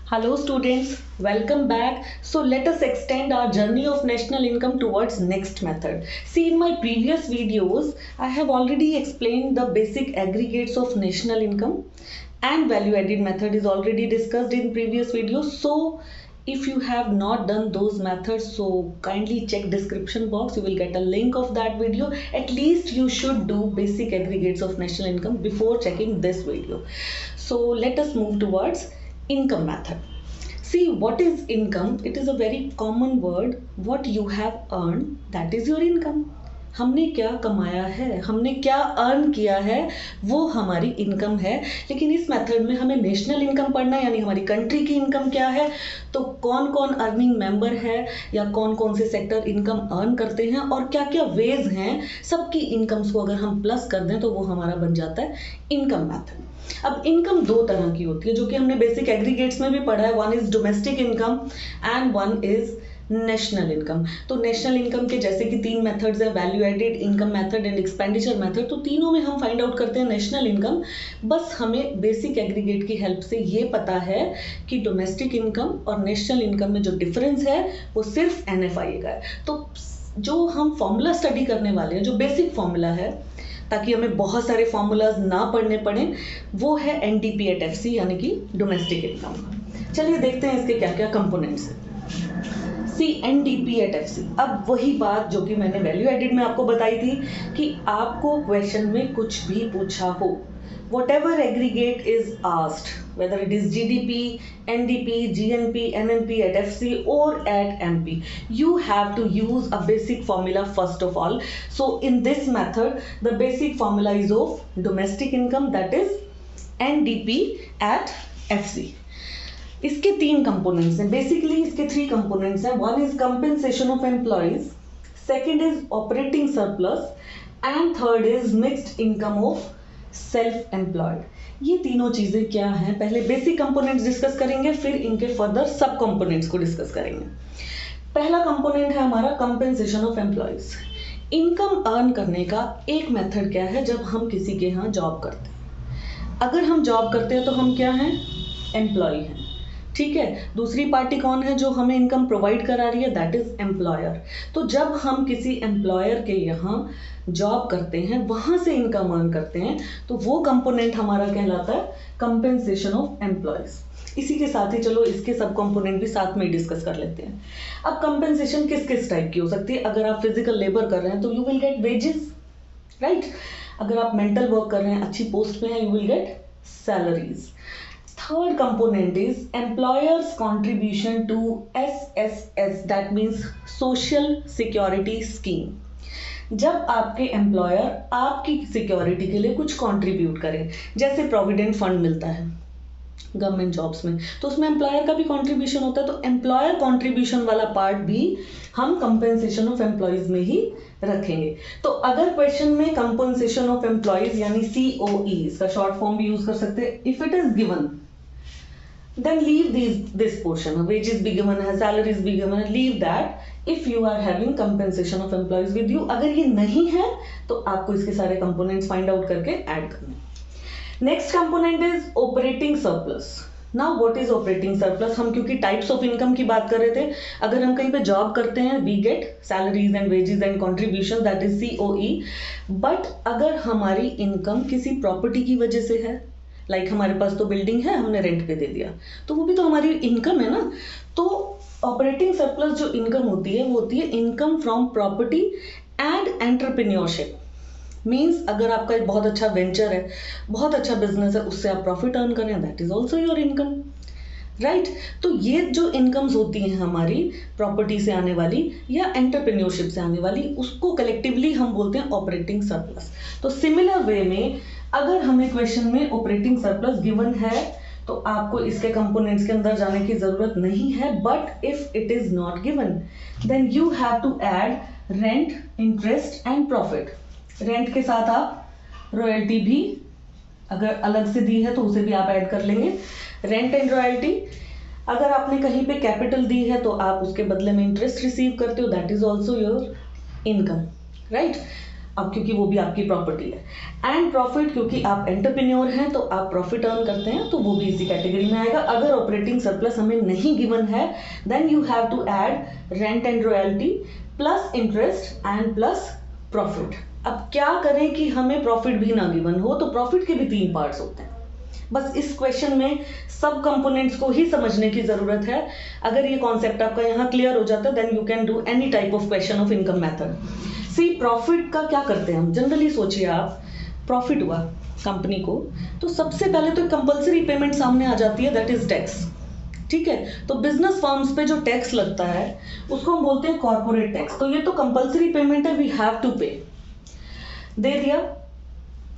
Hello students, welcome back. So let us extend our journey of national income towards next method. See, in my previous videos, I have already explained the basic aggregates of national income and value added method is already discussed in previous videos. So if you have not done those methods, so kindly check description box, you will get a link of that video. At least you should do basic aggregates of national income before checking this video. So let us move towards income method. See, what is income? It is a very common word. What you have earned, that is your income. हमने क्या कमाया है, हमने क्या earn किया है, वो हमारी इनकम है. लेकिन इस मेथड में हमें नेशनल इनकम पढ़ना है, यानी हमारी कंट्री की इनकम क्या है, तो कौन कौन अर्निंग मेंबर है या कौन कौन से सेक्टर इनकम अर्न करते हैं और क्या क्या वेज हैं, सबकी इनकम्स को अगर हम प्लस कर दें तो वो हमारा बन जाता है इनकम मेथड. अब इनकम दो तरह की होती है जो कि हमने बेसिक एग्रीगेट्स में भी पढ़ा है. One is domestic income and one is national income. तो नेशनल इनकम के जैसे कि तीन मेथड्स है, value added, income method and expenditure method. तो तीनों में हम फाइंड आउट करते हैं नेशनल इनकम. बस हमें बेसिक एग्रीगेट की हेल्प से ये पता है कि डोमेस्टिक इनकम और नेशनल इनकम में जो डिफरेंस है वो सिर्फ NFIA का है. तो जो हम फॉर्मूला स्टडी करने वाले हैं, जो बेसिक फॉर्मूला है ताकि हमें बहुत सारे फॉर्मूलाज ना पढ़ने पड़े, वो है NDP at FC यानी कि डोमेस्टिक इनकम का. चलिए देखते हैं इसके क्या क्या कंपोनेंट्स हैं. सी NDP at FC. अब वही बात जो कि मैंने वैल्यू एडेड में आपको बताई थी कि आपको क्वेश्चन में कुछ भी पूछा हो, whatever aggregate is asked, whether it is GDP, NDP, GNP, NNP at FC or at MP, you have to use a basic formula first of all. So in this method, the basic formula is of domestic income, that is NDP at FC. इसके तीन components हैं. Basically इसके three components हैं. One is compensation of employees, second is operating surplus and third is mixed income of self employed. ये तीनों चीजें क्या हैं, पहले बेसिक कंपोनेंट्स डिस्कस करेंगे, फिर इनके फर्दर सब कंपोनेंट्स को डिस्कस करेंगे. पहला कंपोनेंट है हमारा compensation of employees. Income earn करने का एक मेथड क्या है, जब हम किसी के यहाँ जॉब करते हैं. अगर हम जॉब करते हैं तो हम क्या हैं, एम्प्लॉय हैं. ठीक है. दूसरी पार्टी कौन है जो हमें इनकम प्रोवाइड करा रही है, दैट इज एम्प्लॉयर. तो जब हम किसी एम्प्लॉयर के यहाँ जॉब करते हैं, वहां से इनकम अर्न करते हैं, तो वो कंपोनेंट हमारा कहलाता है कंपेंसेशन ऑफ एम्प्लॉयज. इसी के साथ ही चलो इसके सब कंपोनेंट भी साथ में डिस्कस कर लेते हैं. अब कंपेंसेशन किस किस टाइप की हो सकती है. अगर आप फिजिकल लेबर कर रहे हैं तो you will get wages, right. अगर आप मेंटल वर्क कर रहे हैं, अच्छी पोस्ट पे हैं, you will get salaries. Third component is employer's contribution to SSS, that means Social Security Scheme. जब आपके एम्प्लॉयर आपकी सिक्योरिटी के लिए कुछ कंट्रीब्यूट करें, जैसे प्रोविडेंट फंड मिलता है गवर्नमेंट जॉब्स में, तो उसमें एम्प्लॉयर का भी कंट्रीब्यूशन होता है. तो एम्प्लॉयर कंट्रीब्यूशन वाला पार्ट भी हम कंपेंसेशन ऑफ एम्प्लॉयज में ही रखेंगे. तो अगर क्वेश्चन में कंपेंसेशन ऑफ एम्प्लॉयज यानी COE, इसका शॉर्ट फॉर्म भी यूज कर सकते हैं, if it is given then leave this portion. Wages be given है, salaries be given है, leave that if you are having compensation of employees with you. अगर ये नहीं है तो आपको इसके सारे components find out करके add करने. Next component is operating surplus. Now what is operating surplus? हम क्योंकि types of income की बात कर रहे थे, अगर हम कहीं पे जॉब करते हैं, we get salaries and wages and contributions, that is COE. But अगर हमारी इनकम किसी प्रॉपर्टी की वजह से है, लाइक हमारे पास तो बिल्डिंग है, हमने रेंट पे दे दिया, तो वो भी तो हमारी इनकम है ना. तो ऑपरेटिंग सरप्लस जो इनकम होती है वो होती है income from property and entrepreneurship. Means अगर आपका एक बहुत अच्छा वेंचर है, बहुत अच्छा बिजनेस है, उससे आप प्रॉफिट अर्न करें, that is also your income, right. तो ये जो इनकम्स होती हैं हमारी प्रॉपर्टी से आने वाली या एंटरप्रेन्योरशिप से आने वाली, उसको कलेक्टिवली हम बोलते हैं ऑपरेटिंग सरप्लस. तो सिमिलर वे में अगर हमें क्वेश्चन में ऑपरेटिंग सरप्लस गिवन है तो आपको इसके कंपोनेंट्स के अंदर जाने की जरूरत नहीं है. But if it is not given then you have to add rent, interest and profit. Rent के साथ आप रॉयल्टी भी अगर अलग से दी है तो उसे भी आप ऐड कर लेंगे. रेंट एंड रॉयल्टी, अगर आपने कहीं पे कैपिटल दी है तो आप उसके बदले में इंटरेस्ट रिसीव करते हो, that is also your income, right. अब क्योंकि वो भी आपकी प्रॉपर्टी है। एंड प्रॉफिट, क्योंकि आप एंटरप्रेन्योर हैं तो आप प्रॉफिट अर्न करते हैं, तो वो भी इसी कैटेगरी में आएगा। अगर ऑपरेटिंग सरप्लस हमें नहीं गिवन है, then you have to add rent and royalty plus interest and plus profit. अब क्या करें कि हमें प्रॉफिट भी ना गिवन हो, तो प्रॉफिट के भी 3 पार्ट्स होते हैं। बस इस क्वेश्चन में सब कंपोनेंट्स को ही समझने की जरूरत है। अगर ये कॉन्सेप्ट आपका यहाँ क्लियर हो जाता है, then you can do any type of question of income method. See, profit का क्या करते हैं हम जनरली? सोचिए आप, प्रॉफिट हुआ कंपनी को, तो सबसे पहले तो कंपल्सरी पेमेंट सामने आ जाती है, दैट इज टैक्स। ठीक है, तो बिजनेस फर्म्स पे जो टैक्स लगता है उसको हम बोलते हैं कॉर्पोरेट टैक्स। तो ये तो कंपल्सरी पेमेंट है, वी हैव टू पे। दे दिया,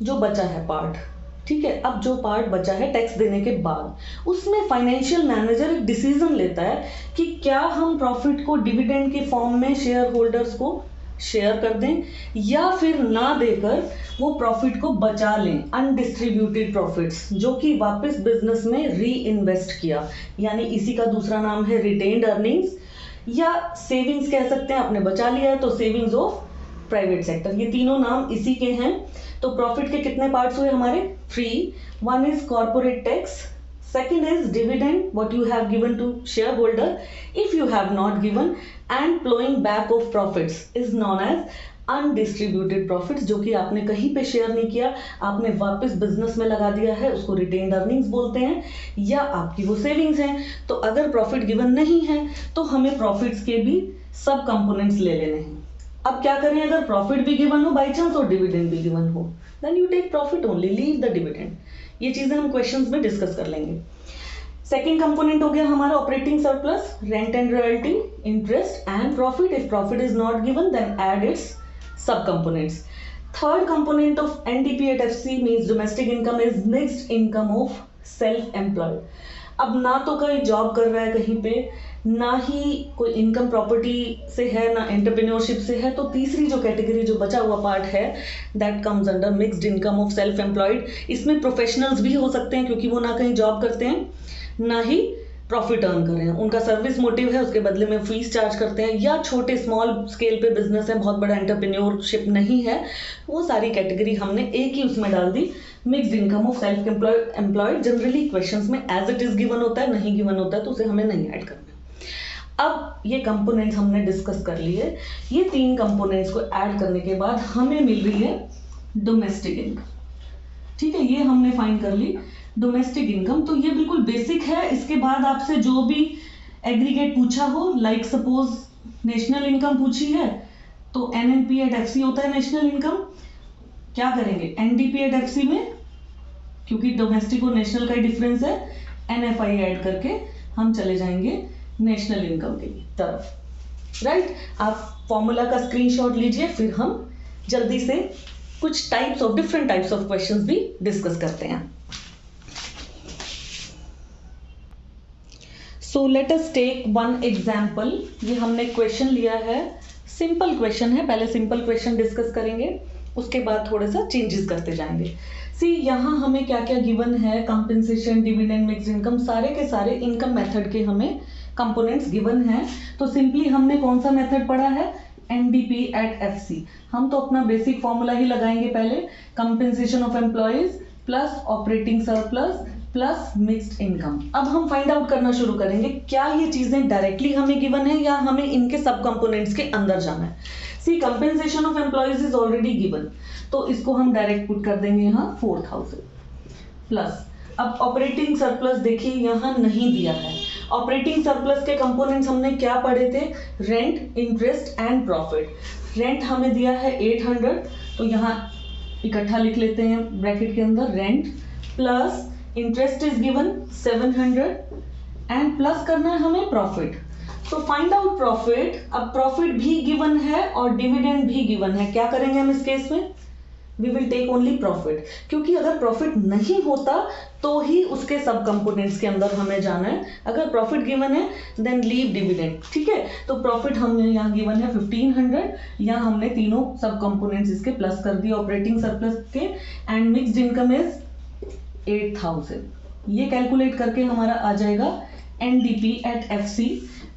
जो बचा है पार्ट, ठीक है। अब जो पार्ट बचा है टैक्स देने के बाद, उसमें फाइनेंशियल मैनेजर एक डिसीजन लेता है कि क्या हम प्रॉफिट को डिविडेंड के फॉर्म में शेयर होल्डर्स को शेयर कर दें, या फिर ना देकर वो प्रॉफिट को बचा लें, अनडिस्ट्रीब्यूटेड प्रॉफिट्स, जो कि वापस बिजनेस में री इन्वेस्ट किया, यानी इसी का दूसरा नाम है रिटेन्ड अर्निंग्स, या सेविंग्स कह सकते हैं, आपने बचा लिया है तो सेविंग्स ऑफ प्राइवेट सेक्टर। ये तीनों नाम इसी के हैं। तो प्रॉफिट के कितने पार्ट्स हुए हमारे? 3। One is corporate tax, second is dividend what you have given to share holder if you have not given, and ploughing back of profits is known as undistributed profits, जो कि आपने कहीं पे share नहीं किया, आपने वापस बिजनेस में लगा दिया है, उसको रिटेन्ड अर्निंग्स बोलते हैं, या आपकी वो सेविंग्स हैं। तो अगर प्रॉफिट गिवन नहीं है तो हमें प्रॉफिट्स के भी सब कंपोनेंट्स ले लेने हैं। अब क्या करें, अगर प्रॉफिट भी गिवन हो बाई चांस और डिविडेंड भी गिवन हो, then you take profit only, leave the dividend. ये चीजें हम क्वेश्चंस में डिस्कस कर लेंगे। सेकंड कंपोनेंट हो गया हमारा operating surplus, rent and royalty, interest and profit. If profit is not given, then add its sub components. Third component of NDP at FC means domestic income is mixed income of self employed. अब ना तो कोई job कर रहा है कहीं पे, ना ही कोई इनकम प्रॉपर्टी से है, ना एंटरप्रेन्योरशिप से है, तो तीसरी जो कैटेगरी, जो बचा हुआ पार्ट है, that comes under mixed income of self employed. इसमें प्रोफेशनल्स भी हो सकते हैं, क्योंकि वो ना कहीं जॉब करते हैं ना ही प्रॉफिट अर्न कर रहे हैं, उनका सर्विस मोटिव है, उसके बदले में फीस चार्ज करते हैं, या छोटे स्मॉल स्केल पे बिजनेस है, बहुत बड़ा एंटरप्रेन्योरशिप नहीं है। वो सारी कैटेगरी हमने एक ही उसमें डाल दी, mixed income of self employed. Generally questions में एज इट इज गिवन होता है, नहीं गिवन होता है तो उसे हमें नहीं ऐड करना। अब ये कंपोनेंट्स हमने डिस्कस कर लिए। ये 3 कंपोनेंट्स को ऐड करने के बाद हमें मिल रही है डोमेस्टिक इनकम। ठीक है, ये हमने फाइंड कर ली डोमेस्टिक इनकम। तो ये बिल्कुल बेसिक है। इसके बाद आपसे जो भी एग्रीगेट पूछा हो, लाइक सपोज नेशनल इनकम पूछी है, तो एनएनपी एट एफसी होता है नेशनल इनकम। क्या करेंगे एनडीपी एट एफसी में, क्योंकि डोमेस्टिक और नेशनल का डिफरेंस है, एनएफआई ऐड करके हम चले जाएंगे नेशनल इनकम की तरफ। राइट, आप फॉर्मूला का स्क्रीनशॉट लीजिए, फिर हम जल्दी से कुछ types of different types of questions भी डिस्कस करते हैं। So let us take one example. ये हमने क्वेश्चन लिया है, सिंपल क्वेश्चन है। पहले सिंपल क्वेश्चन डिस्कस करेंगे, उसके बाद थोड़ा सा चेंजेस करते जाएंगे। सी, यहाँ हमें क्या क्या गिवन है, कंपेंसेशन, डिविडेंड, मिक्स्ड इनकम, सारे के सारे इनकम मेथड के हमें कंपोनेंट्स गिवन हैं। तो सिंपली हमने कौन सा मेथड पढ़ा है, एनडीपी एट एफसी। हम तो अपना बेसिक फॉर्मूला ही लगाएंगे पहले, compensation of employees plus operating surplus plus mixed income. अब हम फाइंड आउट करना शुरू करेंगे क्या ये चीजें डायरेक्टली हमें गिवन है या हमें इनके सब कंपोनेंट्स के अंदर जाना है। See, compensation of employees is already given, तो इसको हम डायरेक्ट पुट कर देंगे यहाँ 4000 प्लस। अब ऑपरेटिंग सरप्लस देखिए यहाँ नहीं दिया है। ऑपरेटिंग सरप्लस के कंपोनेंट्स हमने क्या पढ़े थे, rent, interest and profit. Rent हमें दिया है 800, तो यहाँ इकट्ठा लिख लेते हैं ब्रैकेट के अंदर, rent plus interest is given 700 and plus करना है हमें प्रॉफिट। तो फाइंड आउट प्रॉफिट। अब प्रॉफिट भी गिवन है और डिविडेंड भी गिवन है। क्या करेंगे हम इस केस में, we will take only profit, क्योंकि अगर प्रॉफिट नहीं होता तो ही उसके सब कंपोनेंट्स के अंदर हमें जाना है। अगर प्रॉफिट गिवन है देन लीव डिविडेंड। ठीक है, तो प्रॉफिट हमने यहाँ गिवन है 1500, यहाँ हमने तीनों सब कंपोनेंट्स इसके प्लस कर दिए ऑपरेटिंग सरप्लस के, एंड मिक्स्ड इनकम इज 8000। ये कैलकुलेट करके हमारा आ जाएगा एनडीपी एट एफसी।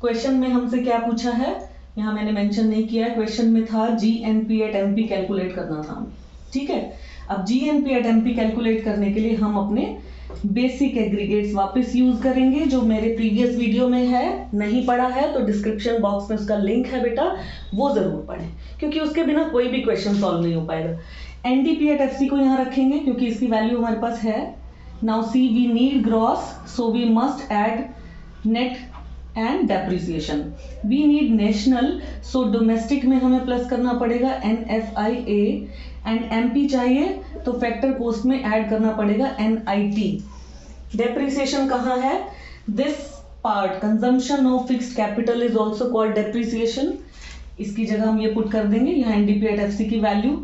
क्वेश्चन में हमसे क्या पूछा है, यहाँ मैंने मेंशन नहीं किया है, क्वेश्चन में था GNP एट MP कैलकुलेट करना था हमें, ठीक है। अब GNP एट MP कैलकुलेट करने के लिए हम अपने बेसिक एग्रीगेट्स वापस यूज करेंगे, जो मेरे प्रीवियस वीडियो में है। नहीं पढ़ा है तो डिस्क्रिप्शन बॉक्स में उसका लिंक है बेटा, वो जरूर पढ़ें, क्योंकि उसके बिना कोई भी क्वेश्चन सॉल्व नहीं हो पाएगा। NDP एट FC को यहाँ रखेंगे क्योंकि इसकी वैल्यू हमारे पास है। Now see we need gross, so we must add net and depreciation. We need national, so domestic में हमें प्लस करना पड़ेगा NFIA, एंड MP चाहिए तो फैक्टर कोस्ट में ऐड करना पड़ेगा NIT। डेप्रिसिएशन कहाँ है? This part consumption of fixed capital is also called depreciation. इसकी जगह हम ये पुट कर देंगे यहाँ NDP एट FC की वैल्यू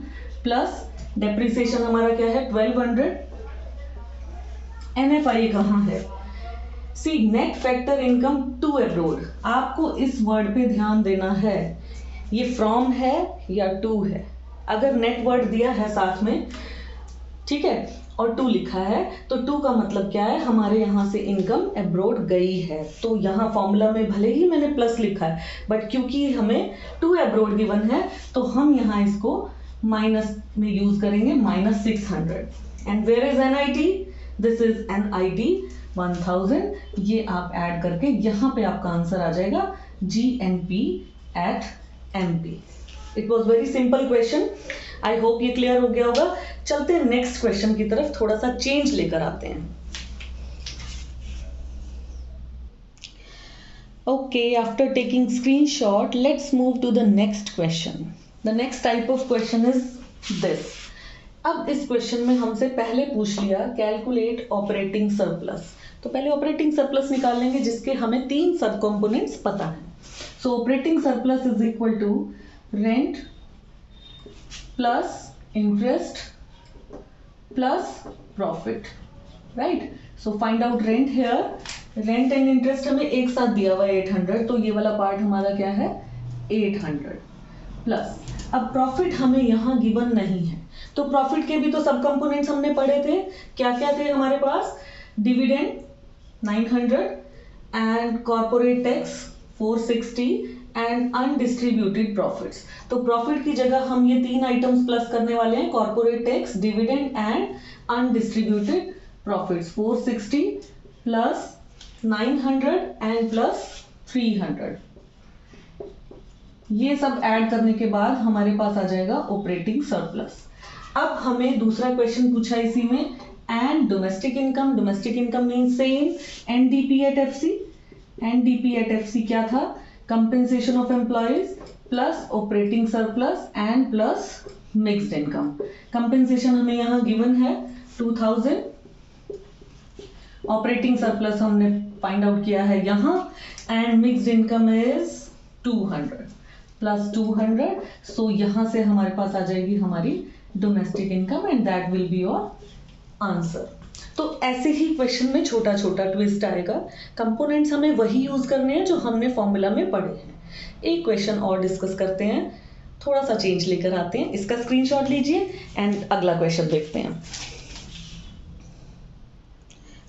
प्लस डेप्रिसिएशन हमारा क्या है 1200। NFIA कहाँ है? See net factor income to abroad. आपको इस वर्ड पे ध्यान देना है, ये फ्रॉम है या टू है। अगर नेट वर्ड दिया है साथ में, ठीक है, और टू लिखा है तो टू का मतलब क्या है? हमारे यहाँ से इनकम अब्रोड गई है। तो यहाँ फॉर्मूला में भले ही मैंने प्लस लिखा है, बट क्योंकि हमें टू अब्रोड गिवन है तो हम यहाँ इसको माइनस में यूज करेंगे, -600। And where is NIT? This is NIT 1000। ये आप ऐड करके यहाँ पे आपका आंसर आ जाएगा GNP at MP। It was very simple question. I hope ये क्लियर हो गया होगा। चलते हैं नेक्स्ट क्वेश्चन की तरफ, थोड़ा सा चेंज लेकर आते हैं। Okay, after taking screenshot let's move to the next question. The next type of question is this. अब इस क्वेश्चन में हमसे पहले पूछ लिया कैलकुलेट ऑपरेटिंग सरप्लस। तो पहले ऑपरेटिंग सरप्लस निकाल लेंगे जिसके हमें 3 सब कंपोनेंट्स पता है। So operating surplus is equal to rent plus interest plus profit, right. So find out rent here. Rent and interest हमें एक साथ दिया हुआ है 800, तो ये वाला पार्ट हमारा क्या है 800 प्लस। अब प्रॉफिट हमें यहाँ गिवन नहीं है, तो प्रॉफिट के भी तो सब कंपोनेंट्स हमने पढ़े थे। क्या क्या थे हमारे पास? Dividend 900 and corporate tax 460 and undistributed profits. तो प्रॉफिट की जगह हम ये 3 आइटम्स प्लस करने वाले हैं, corporate tax, dividend and undistributed profits. 460 plus 900 and plus 300, ये सब ऐड करने के बाद हमारे पास आ जाएगा ऑपरेटिंग सरप्लस। अब हमें दूसरा क्वेश्चन पूछा इसी में, and domestic income. Domestic income mean same NDP at FC। NDP at FC क्या था? Compensation of employees plus operating surplus and plus mixed income. Compensation हमें यहाँ गिवन है 2000, ऑपरेटिंग सरप्लस हमने फाइंड आउट किया है यहाँ, and mixed income is 200 plus 200। So यहाँ से हमारे पास आ जाएगी हमारी domestic income and that will be your answer. तो ऐसे ही क्वेश्चन में छोटा छोटा ट्विस्ट आएगा। कंपोनेंट्स हमें वही यूज करने हैं जो हमने फॉर्मूला में पढ़े हैं। एक क्वेश्चन और डिस्कस करते हैं, थोड़ा सा चेंज लेकर आते हैं। इसका स्क्रीनशॉट लीजिए एंड अगला क्वेश्चन देखते हैं।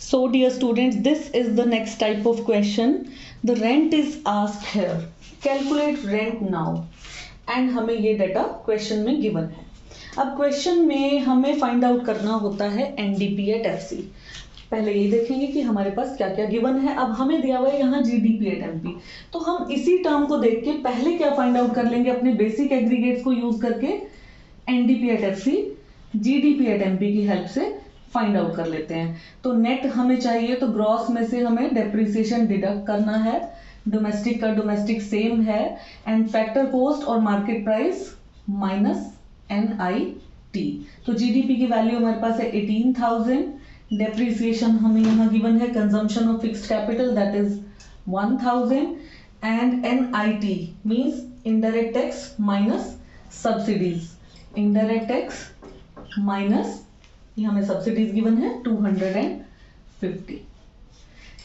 So dear students, this is the next type of question. The rent is asked here, calculate rent now, and हमें ये डेटा क्वेश्चन में गिवन है। अब क्वेश्चन में हमें फाइंड आउट करना होता है NDP एट FC। पहले ये देखेंगे कि हमारे पास क्या क्या गिवन है। अब हमें दिया हुआ है यहाँ GDP एट MP, तो हम इसी टर्म को देख के पहले क्या फाइंड आउट कर लेंगे, अपने बेसिक एग्रीगेट्स को यूज करके NDP at FC GDP at MP की हेल्प से फाइंड आउट कर लेते हैं। तो नेट हमें चाहिए, तो ग्रॉस में से हमें डेप्रिसिएशन डिडक्ट करना है। डोमेस्टिक का डोमेस्टिक सेम है, एंड फैक्टर कॉस्ट और मार्केट प्राइस माइनस NIT। तो GDP की वैल्यू हमारे पास है 18,000। डेप्रिसिएशन हमें यहाँ गिवन है consumption of fixed capital that is 1000, and NIT means indirect tax minus subsidies. Indirect tax minus, ये हमें सब्सिडीज गिवन है 250।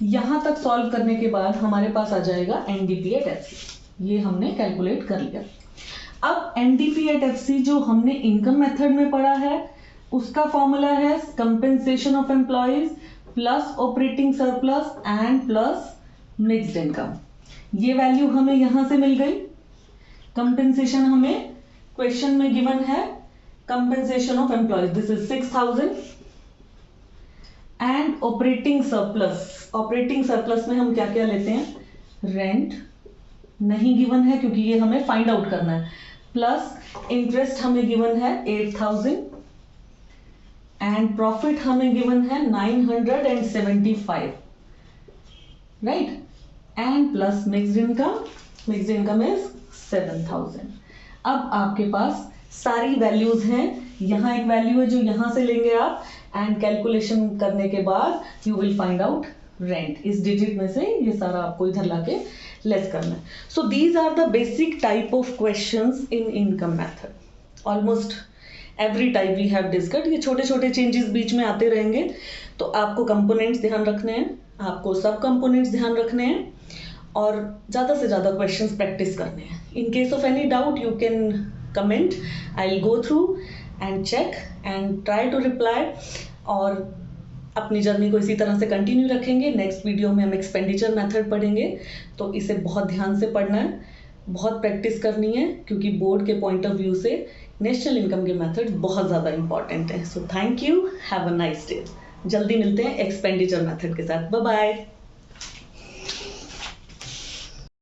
यहां तक सॉल्व करने के बाद हमारे पास आ जाएगा NDP एट FC। ये हमने कैलकुलेट कर लिया। अब NDP एट FC जो हमने इनकम मेथड में पढ़ा है उसका फॉर्मूला है compensation of employees plus operating surplus and plus mixed income. ये वैल्यू हमें यहां से मिल गई, कंपेंसेशन हमें क्वेश्चन में गिवन है, compensation of employees, this is 6,000। And operating surplus, operating surplus में हम क्या क्या लेते हैं, रेंट नहीं गिवन है क्योंकि ये हमें फाइंड आउट करना है, प्लस इंटरेस्ट हमें गिवन है 8,000 एंड प्रॉफिट हमें गिवन है 975, right, and plus mixed income is 7,000। अब आपके पास सारी वैल्यूज हैं, यहाँ एक वैल्यू है जो यहां से लेंगे आप, एंड कैलकुलेशन करने के बाद you will find out rent. इस डिजिट में से ये सारा आपको इधर लाके लेस करना है। So these are the basic type of questions in income method. Almost every type we have discussed. ये छोटे छोटे चेंजेस बीच में आते रहेंगे, तो आपको कंपोनेंट्स ध्यान रखने हैं, आपको सब कंपोनेंट्स ध्यान रखने हैं, और ज़्यादा से ज़्यादा क्वेश्चंस प्रैक्टिस करने हैं। In case of any doubt you can comment, I will go through and check and try to reply, और अपनी जर्नी को इसी तरह से कंटिन्यू रखेंगे। नेक्स्ट वीडियो में हम एक्सपेंडिचर मेथड पढ़ेंगे, तो इसे बहुत ध्यान से पढ़ना है, बहुत प्रैक्टिस करनी है, क्योंकि बोर्ड के पॉइंट ऑफ व्यू से नेशनल इनकम के मेथड बहुत ज़्यादा इंपॉर्टेंट है। So thank you, have a nice day. जल्दी मिलते हैं एक्सपेंडिचर मेथड के साथ। Bye bye.